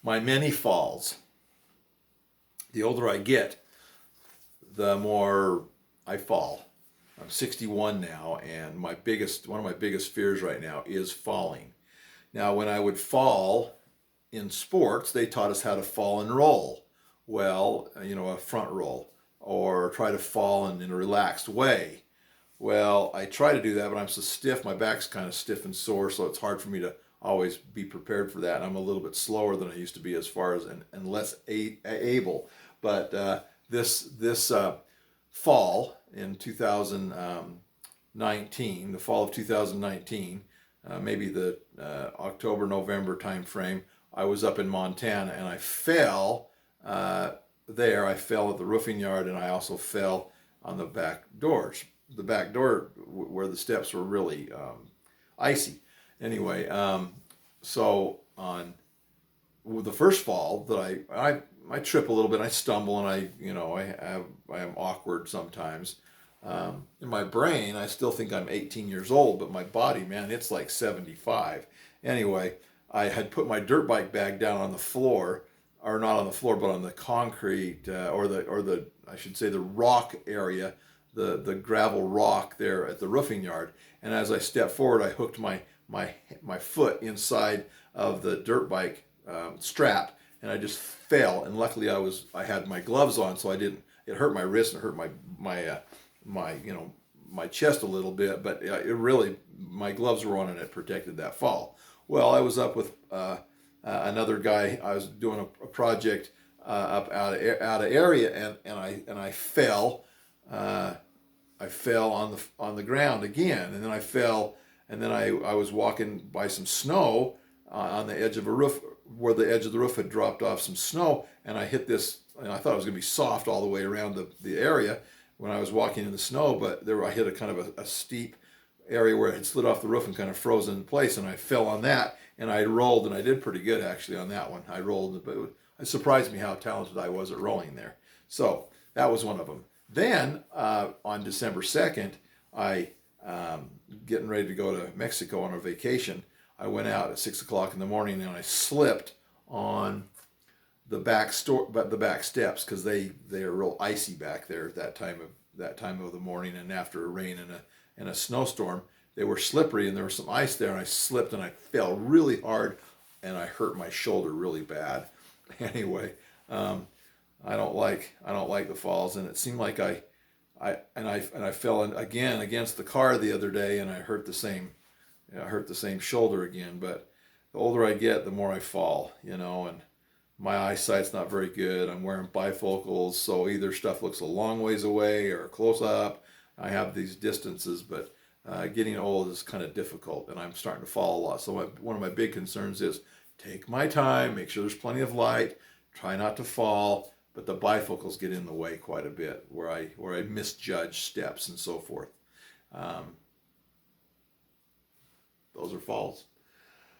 my many falls. The older I get, the more I fall. I'm 61 now, and one of my biggest fears right now is falling. Now, when I would fall in sports, they taught us how to fall and roll. Well, a front roll, or try to fall in a relaxed way. Well, I try to do that, but I'm so stiff, my back's kind of stiff and sore, so it's hard for me to always be prepared for that. And I'm a little bit slower than I used to be as far as and less able. But this fall in 2019, the fall of 2019, maybe the October, November time frame, I was up in Montana and I fell there. I fell at the roofing yard, and I also fell on the back doors. The back door where the steps were really icy. Anyway, so on the first fall that I trip a little bit, I stumble, and I am awkward sometimes. In my brain, I still think I'm 18 years old, but my body, man, it's like 75. Anyway, I had put my dirt bike bag down on the floor, or not on the floor, but on the concrete, or the I should say the rock area, the gravel rock there at the roofing yard. And as I stepped forward, I hooked my foot inside of the dirt bike strap, and I just fell. And luckily, I had my gloves on, so I didn't. It hurt my wrist and hurt my chest a little bit, but it really, my gloves were on and it protected that fall. Well, I was up with another guy. I was doing a project up out of area, and I fell. I fell on the ground again, and then I fell, and then I was walking by some snow on the edge of a roof, where the edge of the roof had dropped off some snow, and I hit this, and I thought it was going to be soft all the way around the area when I was walking in the snow, but I hit a kind of a steep area where it had slid off the roof and kind of frozen in place, and I fell on that, and I rolled, and I did pretty good actually on that one. I rolled, but it surprised me how talented I was at rolling there. So that was one of them. Then on December 2nd, I getting ready to go to Mexico on a vacation. I went out at 6 o'clock in the morning, and I slipped on the back steps, because they are real icy back there at that time of the morning, and after a rain and a snowstorm, they were slippery, and there was some ice there, and I slipped and I fell really hard, and I hurt my shoulder really bad. Anyway, I don't like the falls, and it seemed like I fell again against the car the other day, and I hurt the same shoulder again. But the older I get, the more I fall, and my eyesight's not very good. I'm wearing bifocals, so either stuff looks a long ways away or close up. I have these distances, but getting old is kind of difficult, and I'm starting to fall a lot. So one of my big concerns is take my time, make sure there's plenty of light, try not to fall, but the bifocals get in the way quite a bit, where I misjudge steps and so forth. Those are falls.